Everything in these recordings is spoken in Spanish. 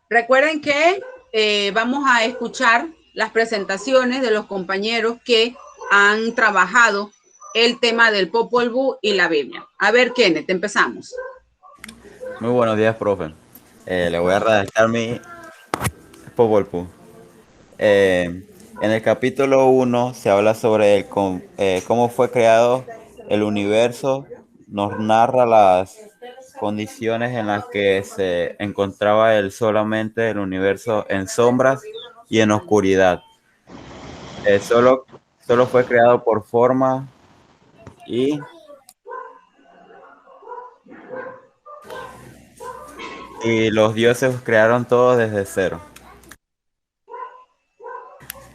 Recuerden que vamos a escuchar las presentaciones de los compañeros que han trabajado el tema del Popol Vuh y la Biblia. A ver, Kenneth, empezamos. Muy buenos días, profe. Le voy a redactar mi Popol Vuh. En el capítulo 1 se habla sobre cómo fue creado el universo, nos narra las condiciones en las que se encontraba solamente el universo en sombras y en oscuridad. Eh, solo, solo fue creado por forma y, y los dioses crearon todo desde cero.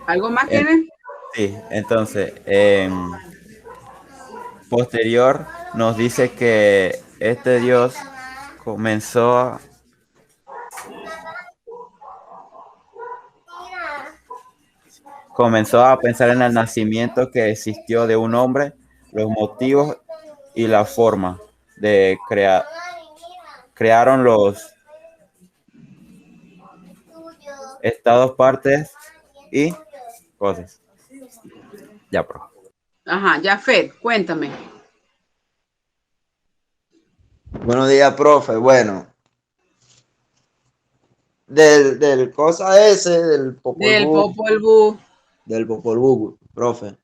¿Algo más, En- Kenneth? sí, entonces, posterior nos dice que este Dios comenzó a, comenzó a pensar en el nacimiento que existió de un hombre, los motivos y la forma de crear. Crearon los estados, partes y cosas. Ya, pro. Ajá, Jafet, cuéntame. Buenos días, profe. Bueno, del cosa ese, Del Popol Vuh. Del Popol Vuh, profe.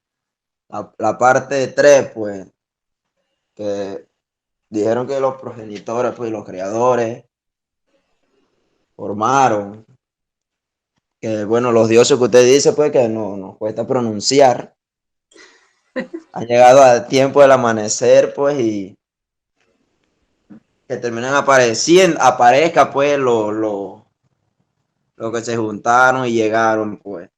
La parte 3 pues, que dijeron que los progenitores, pues, y los creadores formaron, que bueno, los dioses que usted dice, pues, que no nos cuesta pronunciar, han llegado al tiempo del amanecer, pues, y que terminan aparezca, pues, lo que se juntaron y llegaron, pues.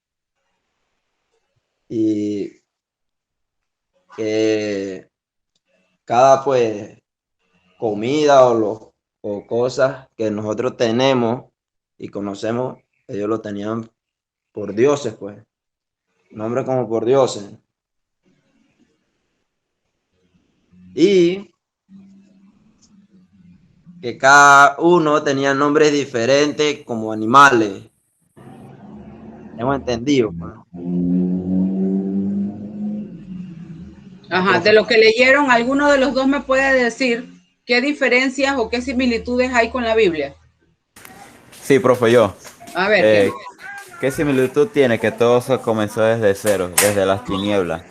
Y que cada, pues, comida o cosas que nosotros tenemos y conocemos, ellos lo tenían por dioses, pues. Nombres como por dioses. Y que cada uno tenía nombres diferentes como animales. Hemos entendido, pues. Ya, Ajá, de profe. lo que leyeron, ¿alguno de los dos me puede decir qué diferencias o qué similitudes hay con la Biblia? Sí, profe, yo. A ver, Eh, Kenneth. ¿Qué similitud tiene que todo se comenzó desde cero, desde las tinieblas?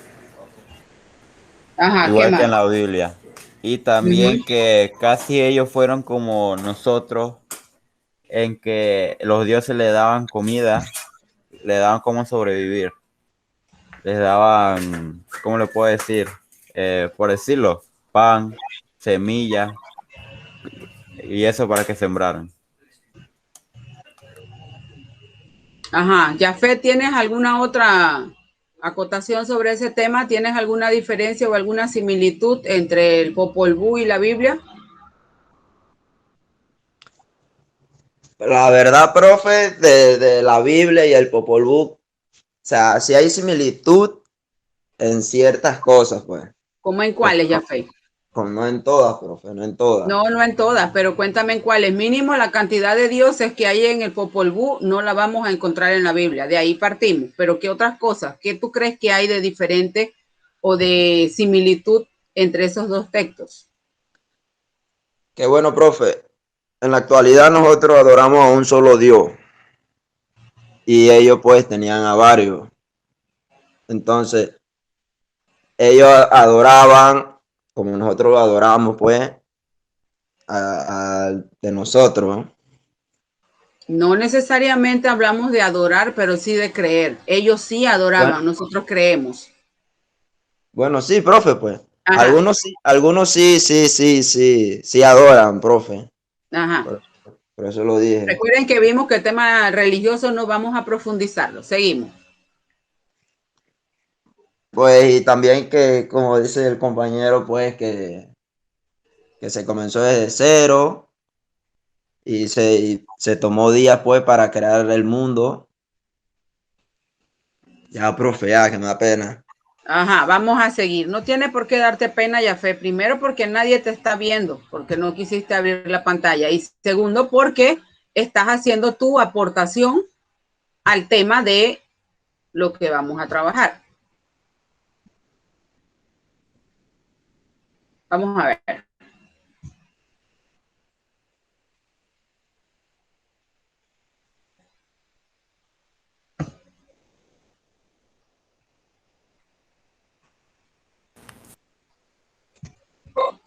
Ajá, ¿qué Igual que más? en la Biblia. Y también Ujú. que casi ellos fueron como nosotros, en que los dioses le daban comida, le daban cómo sobrevivir, les daban, ¿cómo le puedo decir? Por decirlo, pan, semilla y eso para que sembraran. Ajá, Jafet, ¿tienes alguna otra acotación sobre ese tema? ¿Tienes alguna diferencia o alguna similitud entre el Popol Vuh y la Biblia? La verdad, profe, de la Biblia y el Popol Vuh, o sea, sí hay similitud en ciertas cosas, pues. ¿Cómo en Pero cuáles, no, Jafet? no en todas, profe, no en todas. No, no en todas, pero cuéntame en cuáles. Mínimo la cantidad de dioses que hay en el Popol Vuh no la vamos a encontrar en la Biblia. De ahí partimos. Pero ¿qué otras cosas? ¿Qué tú crees que hay de diferente o de similitud entre esos dos textos? Qué bueno, profe. En la actualidad nosotros adoramos a un solo Dios y ellos pues tenían a varios. Entonces, ellos adoraban, como nosotros lo adoramos pues, de nosotros, ¿no? No necesariamente hablamos de adorar, pero sí de creer. Ellos sí Bueno, adoraban, nosotros creemos. bueno, sí, profe, pues. Ajá, Algunos sí adoran, profe. ajá. Por eso lo dije. Recuerden que vimos que el tema religioso no vamos a profundizarlo. Seguimos. Pues, y también que, como dice el compañero, pues, que se comenzó desde cero y se tomó días, pues, para crear el mundo. Ya, profe, ya, que me da pena. Ajá, vamos a seguir. No tiene por qué darte pena, Jafé. Primero, porque nadie te está viendo, porque no quisiste abrir la pantalla. Y segundo, porque estás haciendo tu aportación al tema de lo que vamos a trabajar. Vamos a ver.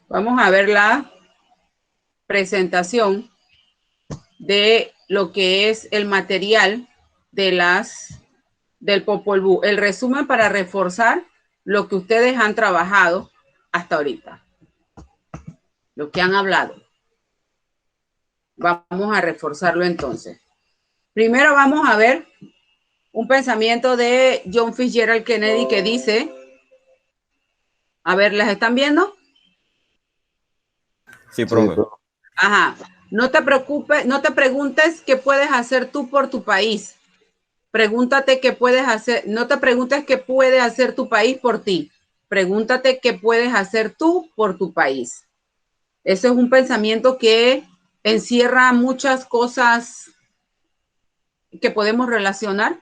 Vamos a ver la presentación de lo que es el material del Popol Vuh. El resumen para reforzar lo que ustedes han trabajado hasta ahorita. Lo que han hablado. Vamos a reforzarlo entonces. Primero vamos a ver un pensamiento de John Fitzgerald Kennedy que dice, a ver, ¿las están viendo? Sí, profe. Sí, Ajá. No te preocupes, no te preguntes qué puedes hacer tú por tu país. Pregúntate qué puedes hacer, no te preguntes qué puede hacer tu país por ti. Pregúntate qué puedes hacer tú por tu país. Ese es un pensamiento que encierra muchas cosas que podemos relacionar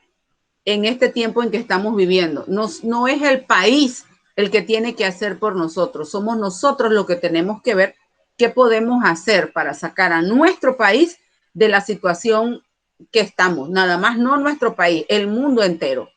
en este tiempo en que estamos viviendo. No es el país el que tiene que hacer por nosotros, somos nosotros los que tenemos que ver qué podemos hacer para sacar a nuestro país de la situación que estamos, nada más no nuestro país, el mundo entero.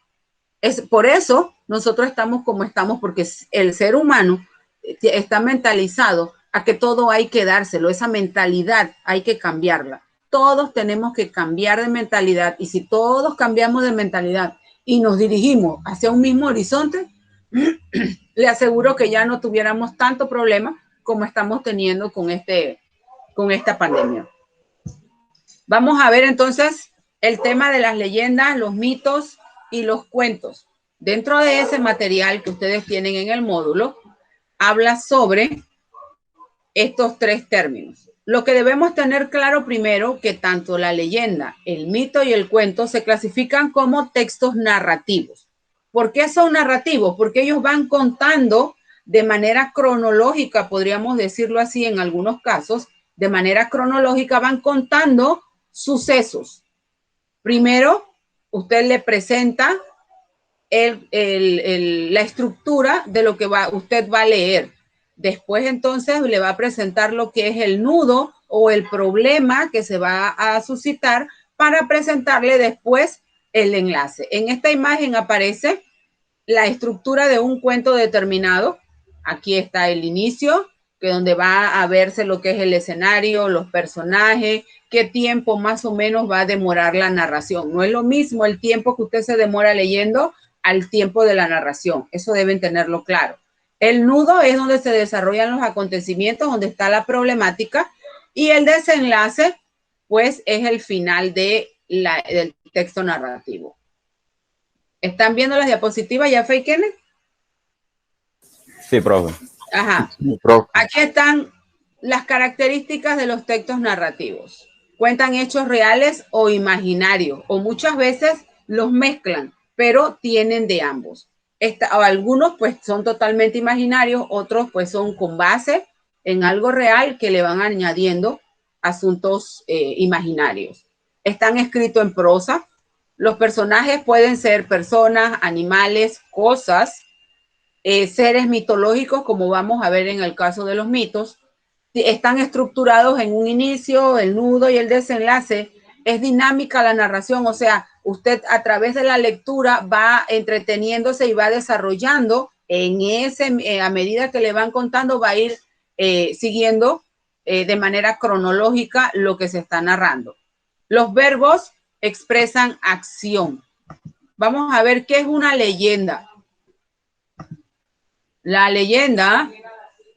Es por eso nosotros estamos como estamos, porque el ser humano está mentalizado a que todo hay que dárselo, esa mentalidad hay que cambiarla. Todos tenemos que cambiar de mentalidad, y si todos cambiamos de mentalidad y nos dirigimos hacia un mismo horizonte, le aseguro que ya no tuviéramos tanto problema como estamos teniendo con esta pandemia. Vamos a ver entonces el tema de las leyendas, los mitos y los cuentos. Dentro de ese material que ustedes tienen en el módulo, habla sobre estos tres términos. Lo que debemos tener claro primero, que tanto la leyenda, el mito y el cuento se clasifican como textos narrativos. ¿Por qué son narrativos? Porque ellos van contando de manera cronológica, podríamos decirlo así en algunos casos, de manera cronológica van contando sucesos. Primero, usted le presenta la estructura de lo que usted va a leer. Después entonces le va a presentar lo que es el nudo o el problema que se va a suscitar para presentarle después el enlace. En esta imagen aparece la estructura de un cuento determinado. Aquí está el inicio, que donde va a verse lo que es el escenario, los personajes, qué tiempo más o menos va a demorar la narración. No es lo mismo el tiempo que usted se demora leyendo al tiempo de la narración. Eso deben tenerlo claro. El nudo es donde se desarrollan los acontecimientos, donde está la problemática, y el desenlace, pues, es el final del texto narrativo. ¿Están viendo las diapositivas ya, Kenneth? Sí, profe. Ajá. Aquí están las características de los textos narrativos. Cuentan hechos reales o imaginarios, o muchas veces los mezclan, pero tienen de ambos. Algunos pues son totalmente imaginarios, otros pues son con base en algo real que le van añadiendo asuntos imaginarios. Están escritos en prosa. Los personajes pueden ser personas, animales, cosas, seres mitológicos, como vamos a ver en el caso de los mitos. Están estructurados en un inicio, el nudo y el desenlace. Es dinámica la narración, o sea, usted a través de la lectura va entreteniéndose y va desarrollando a medida que le van contando, va a ir siguiendo de manera cronológica lo que se está narrando. Los verbos expresan acción. Vamos a ver qué es una leyenda. La leyenda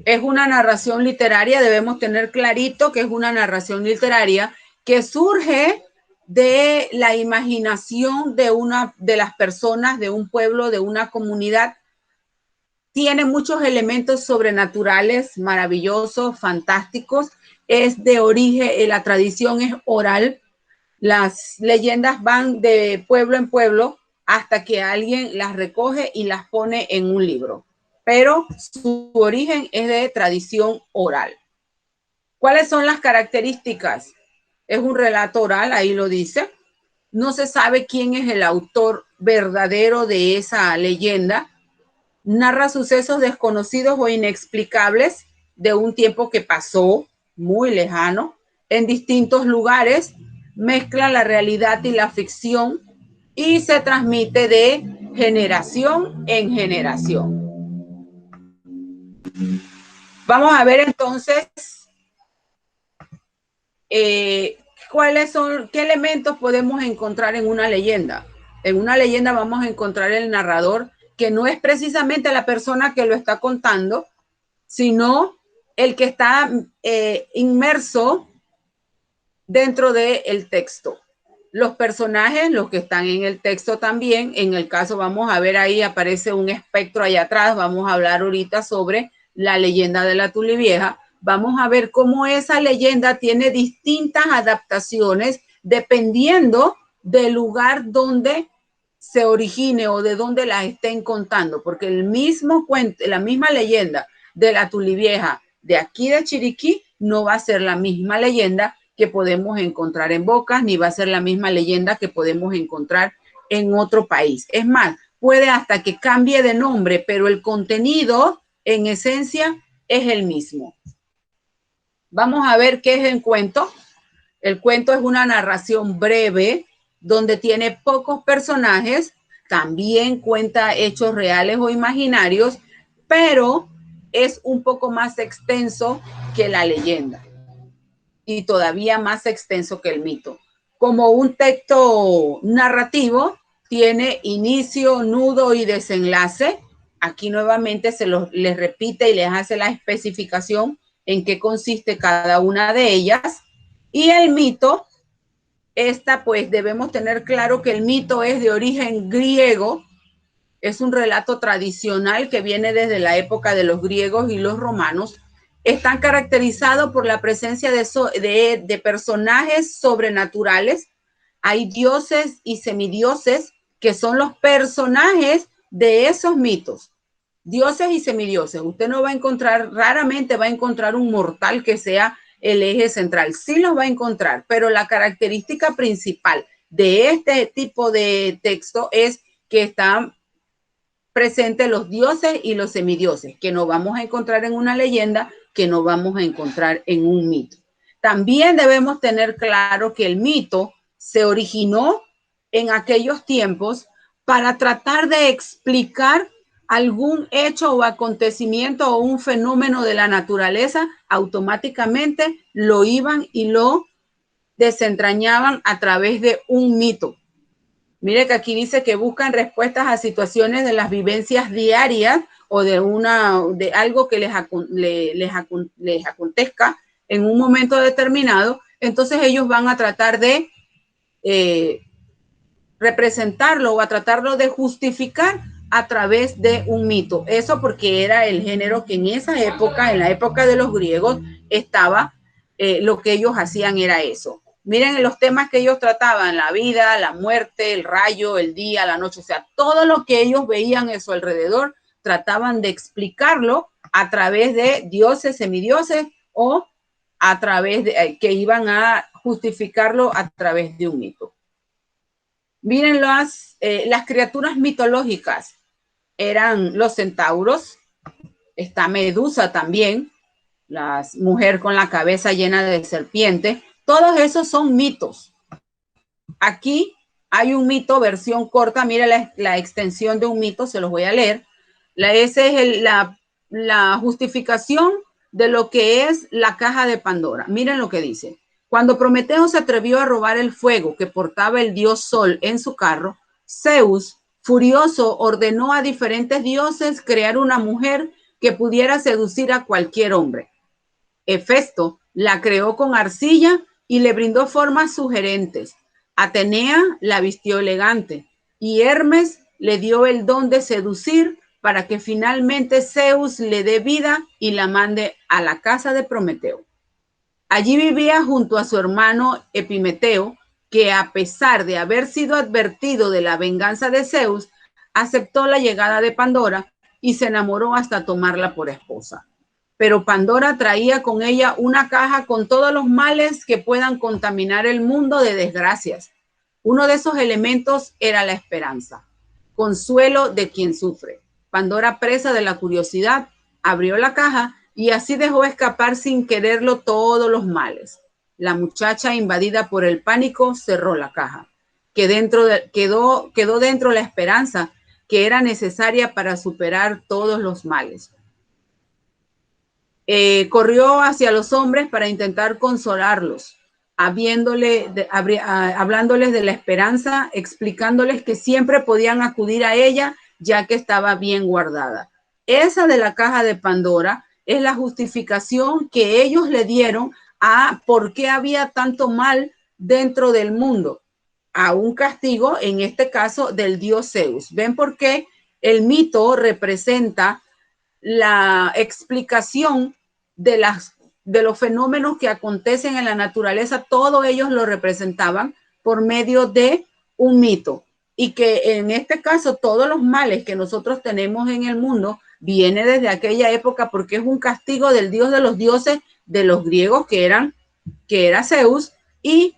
es una narración literaria, debemos tener clarito que es una narración literaria que surge de la imaginación de las personas, de un pueblo, de una comunidad. Tiene muchos elementos sobrenaturales, maravillosos, fantásticos. Es de origen, la tradición es oral. Las leyendas van de pueblo en pueblo hasta que alguien las recoge y las pone en un libro. Pero su origen es de tradición oral. ¿Cuáles son las características? Es un relato oral, ahí lo dice. No se sabe quién es el autor verdadero de esa leyenda. Narra sucesos desconocidos o inexplicables de un tiempo que pasó muy lejano en distintos lugares. Mezcla la realidad y la ficción y se transmite de generación en generación. Vamos a ver entonces cuáles son, qué elementos podemos encontrar en una leyenda. En una leyenda vamos a encontrar el narrador, que no es precisamente la persona que lo está contando, sino el que está inmerso dentro del texto. Los personajes, los que están en el texto también, en el caso vamos a ver ahí, aparece un espectro allá atrás, vamos a hablar ahorita sobre la leyenda de la Tulivieja. Vamos a ver cómo esa leyenda tiene distintas adaptaciones dependiendo del lugar donde se origine o de donde la estén contando, porque el mismo cuento, la misma leyenda de la Tulivieja de aquí de Chiriquí no va a ser la misma leyenda que podemos encontrar en Bocas, ni va a ser la misma leyenda que podemos encontrar en otro país. Es más, puede hasta que cambie de nombre, pero el contenido en esencia es el mismo. Vamos a ver qué es el cuento. El cuento es una narración breve donde tiene pocos personajes, también cuenta hechos reales o imaginarios, pero es un poco más extenso que la leyenda y todavía más extenso que el mito. Como un texto narrativo, tiene inicio, nudo y desenlace. Aquí nuevamente les repite y les hace la especificación en qué consiste cada una de ellas. Y el mito, pues debemos tener claro que el mito es de origen griego, es un relato tradicional que viene desde la época de los griegos y los romanos. Están caracterizados por la presencia de personajes sobrenaturales. Hay dioses y semidioses que son los personajes de esos mitos. Dioses y semidioses. Usted no va a encontrar, raramente va a encontrar un mortal que sea el eje central. Sí los va a encontrar, pero la característica principal de este tipo de texto es que están presentes los dioses y los semidioses, que no vamos a encontrar en una leyenda, que no vamos a encontrar en un mito. También debemos tener claro que el mito se originó en aquellos tiempos para tratar de explicar algún hecho o acontecimiento o un fenómeno de la naturaleza. Automáticamente lo iban y lo desentrañaban a través de un mito. Mire que aquí dice que buscan respuestas a situaciones de las vivencias diarias o de algo que les acontezca en un momento determinado. Entonces ellos van a tratar de representarlo o a tratarlo de justificar a través de un mito. Eso porque era el género que en esa época, en la época de los griegos, estaba, lo que ellos hacían era eso. Miren los temas que ellos trataban: la vida, la muerte, el rayo, el día, la noche, o sea, todo lo que ellos veían a su alrededor, trataban de explicarlo a través de dioses, semidioses, o a través de, que iban a justificarlo a través de un mito. Miren las criaturas mitológicas. Eran los centauros, está Medusa también, la mujer con la cabeza llena de serpiente. Todos esos son mitos. Aquí hay un mito, versión corta. Mira la extensión de un mito, se los voy a leer. Esa es la justificación de lo que es la caja de Pandora. Miren lo que dice. Cuando Prometeo se atrevió a robar el fuego que portaba el dios Sol en su carro, Zeus, furioso, ordenó a diferentes dioses crear una mujer que pudiera seducir a cualquier hombre. Hefesto la creó con arcilla y le brindó formas sugerentes. Atenea la vistió elegante y Hermes le dio el don de seducir para que finalmente Zeus le dé vida y la mande a la casa de Prometeo. Allí vivía junto a su hermano Epimeteo, que a pesar de haber sido advertido de la venganza de Zeus, aceptó la llegada de Pandora y se enamoró hasta tomarla por esposa. pero Pandora traía con ella una caja con todos los males que puedan contaminar el mundo de desgracias. Uno de esos elementos era la esperanza, consuelo de quien sufre. Pandora, presa de la curiosidad, abrió la caja y así dejó escapar sin quererlo todos los males. La muchacha, invadida por el pánico, cerró la caja. Quedó dentro la esperanza que era necesaria para superar todos los males. Corrió hacia los hombres para intentar consolarlos, hablándoles de la esperanza, explicándoles que siempre podían acudir a ella, ya que estaba bien guardada. Esa de la caja de Pandora es la justificación que ellos le dieron a por qué había tanto mal dentro del mundo, a un castigo, en este caso, del dios Zeus. ¿Ven por qué el mito representa la explicación de los fenómenos que acontecen en la naturaleza? Todos ellos lo representaban por medio de un mito, y que en este caso todos los males que nosotros tenemos en el mundo viene desde aquella época, porque es un castigo del dios de los dioses de los griegos, que era Zeus, y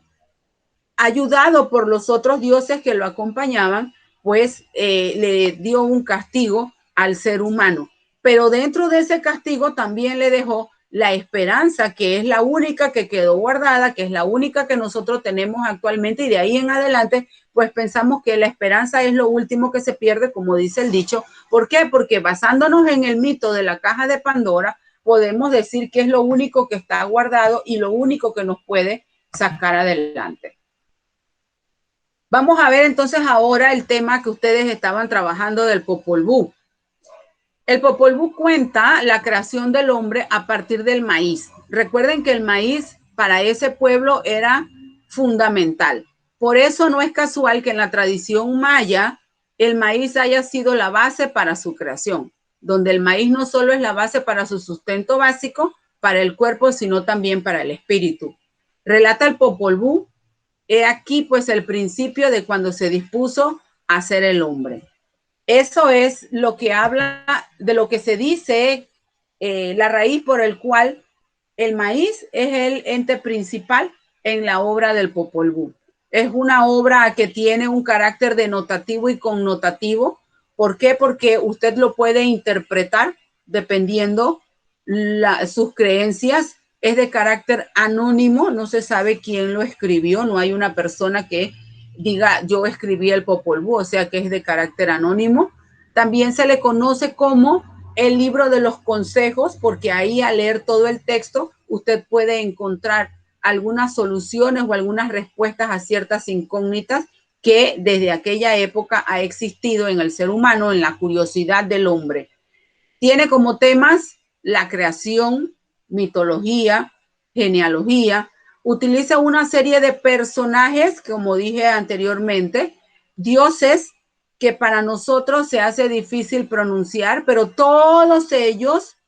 ayudado por los otros dioses que lo acompañaban, pues le dio un castigo al ser humano. Pero dentro de ese castigo también le dejó la esperanza, que es la única que quedó guardada, que es la única que nosotros tenemos actualmente, y de ahí en adelante, pues pensamos que la esperanza es lo último que se pierde, como dice el dicho. ¿Por qué? Porque basándonos en el mito de la caja de Pandora, podemos decir que es lo único que está guardado y lo único que nos puede sacar adelante. Vamos a ver entonces ahora el tema que ustedes estaban trabajando del Popol Vuh. El Popol Vuh cuenta la creación del hombre a partir del maíz. Recuerden que el maíz para ese pueblo era fundamental. Por eso no es casual que en la tradición maya el maíz haya sido la base para su creación, donde el maíz no solo es la base para su sustento básico para el cuerpo, sino también para el espíritu. Relata el Popol Vuh. He aquí pues el principio de cuando se dispuso a ser el hombre. Eso es lo que habla de lo que se dice, la raíz por el cual el maíz es el ente principal en la obra del Popol Vuh. Es una obra que tiene un carácter denotativo y connotativo. ¿Por qué? Porque usted lo puede interpretar dependiendo sus creencias. Es de carácter anónimo, no se sabe quién lo escribió, no hay una persona que diga yo escribí el Popol Vuh, o sea que es de carácter anónimo. También se le conoce como el libro de los consejos, porque ahí al leer todo el texto usted puede encontrar algunas soluciones o algunas respuestas a ciertas incógnitas que desde aquella época ha existido en el ser humano, en la curiosidad del hombre. Tiene como temas la creación, mitología, genealogía. Utiliza una serie de personajes, como dije anteriormente, dioses que para nosotros se hace difícil pronunciar, pero todos ellos,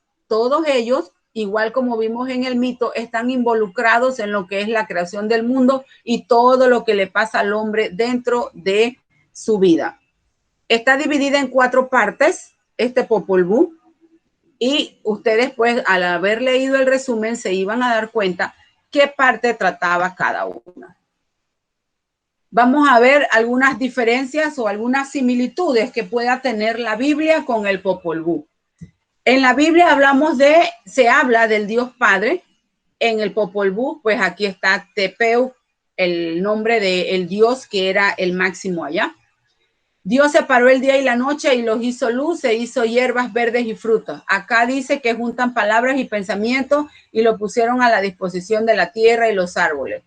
igual como vimos en el mito, están involucrados en lo que es la creación del mundo y todo lo que le pasa al hombre dentro de su vida. Está dividida en 4 partes, este Popol Vuh, y ustedes pues al haber leído el resumen se iban a dar cuenta qué parte trataba cada una. Vamos a ver algunas diferencias o algunas similitudes que pueda tener la Biblia con el Popol Vuh. En la Biblia se habla del Dios Padre. En el Popol Vuh, pues aquí está Tepeu, el nombre del Dios que era el máximo allá. Dios separó el día y la noche y los hizo luz, se hizo hierbas verdes y frutas. Acá dice que juntan palabras y pensamientos y lo pusieron a la disposición de la tierra y los árboles.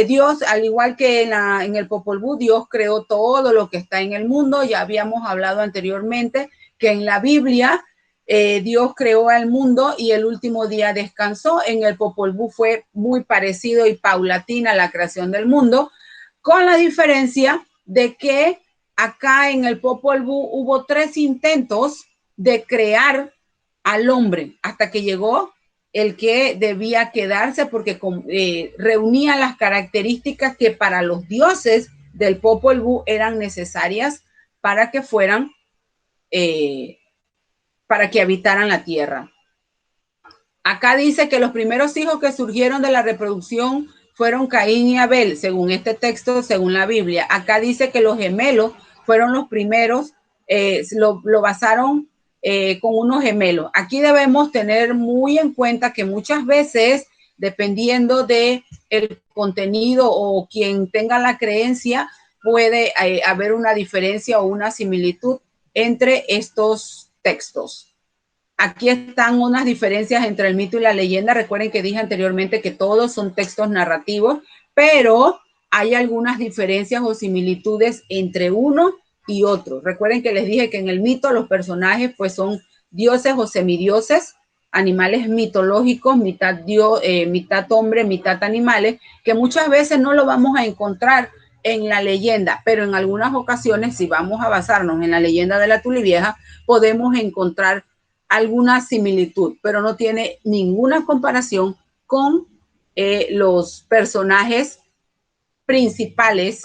Dios, al igual que en el Popol Vuh, Dios creó todo lo que está en el mundo. Ya habíamos hablado anteriormente que en la Biblia Dios creó al mundo y el último día descansó. En el Popol Vuh fue muy parecido y paulatina la creación del mundo, con la diferencia de que acá en el Popol Vuh hubo 3 intentos de crear al hombre hasta que llegó el que debía quedarse, porque reunía las características que para los dioses del Popol Vuh eran necesarias para que fueran, para que habitaran la tierra. Acá dice que los primeros hijos que surgieron de la reproducción fueron Caín y Abel, según este texto, según la Biblia. Acá dice que los gemelos fueron los primeros, lo basaron con unos gemelos. Aquí debemos tener muy en cuenta que muchas veces, dependiendo de el contenido o quien tenga la creencia, puede haber una diferencia o una similitud entre estos textos. Aquí están unas diferencias entre el mito y la leyenda. Recuerden que dije anteriormente que todos son textos narrativos, pero hay algunas diferencias o similitudes entre uno y otro. Recuerden que les dije que en el mito los personajes pues son dioses o semidioses, animales mitológicos, mitad Dios, mitad hombre, mitad animales, que muchas veces no lo vamos a encontrar en la leyenda, pero en algunas ocasiones, si vamos a basarnos en la leyenda de la Tulivieja, podemos encontrar alguna similitud, pero no tiene ninguna comparación con los personajes principales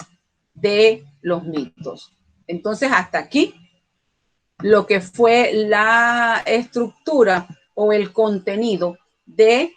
de los mitos. Entonces, hasta aquí lo que fue la estructura o el contenido de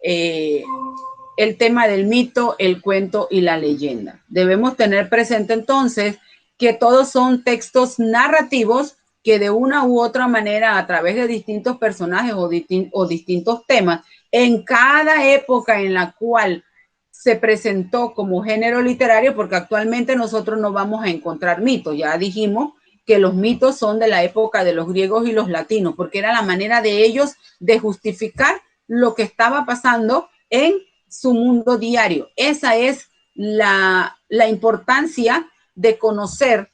el tema del mito, el cuento y la leyenda. Debemos tener presente entonces que todos son textos narrativos que de una u otra manera, a través de distintos personajes o distintos temas, en cada época en la cual se presentó como género literario, porque actualmente nosotros no vamos a encontrar mitos. Ya dijimos que los mitos son de la época de los griegos y los latinos, porque era la manera de ellos de justificar lo que estaba pasando en su mundo diario. Esa es la importancia de conocer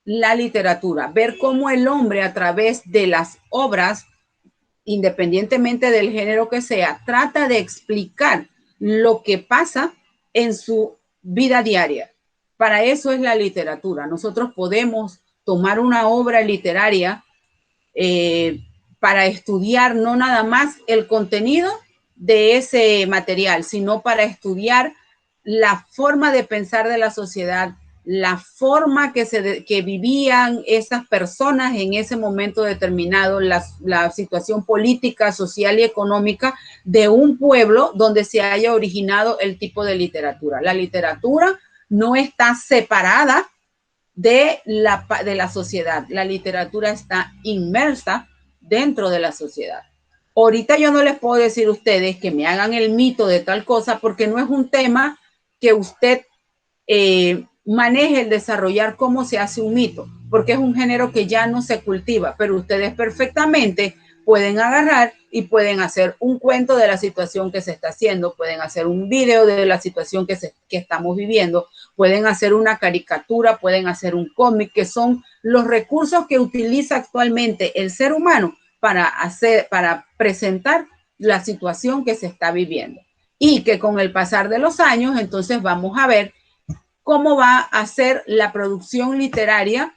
la literatura, ver cómo el hombre a través de las obras, independientemente del género que sea, trata de explicar lo que pasa en su vida diaria. Para eso es la literatura. Nosotros podemos tomar una obra literaria para estudiar no nada más el contenido de ese material, sino para estudiar la forma de pensar de la sociedad, la forma que vivían esas personas en ese momento determinado, la situación política, social y económica de un pueblo donde se haya originado el tipo de literatura. La literatura no está separada de la sociedad. La literatura está inmersa dentro de la sociedad. Ahorita yo no les puedo decir a ustedes que me hagan el mito de tal cosa porque no es un tema que usted maneje el desarrollar cómo se hace un mito, porque es un género que ya no se cultiva, pero ustedes perfectamente pueden agarrar y pueden hacer un cuento de la situación que se está haciendo, pueden hacer un video de la situación que estamos viviendo, pueden hacer una caricatura, pueden hacer un cómic, que son los recursos que utiliza actualmente el ser humano para presentar la situación que se está viviendo. Y que con el pasar de los años, entonces vamos a ver cómo va a ser la producción literaria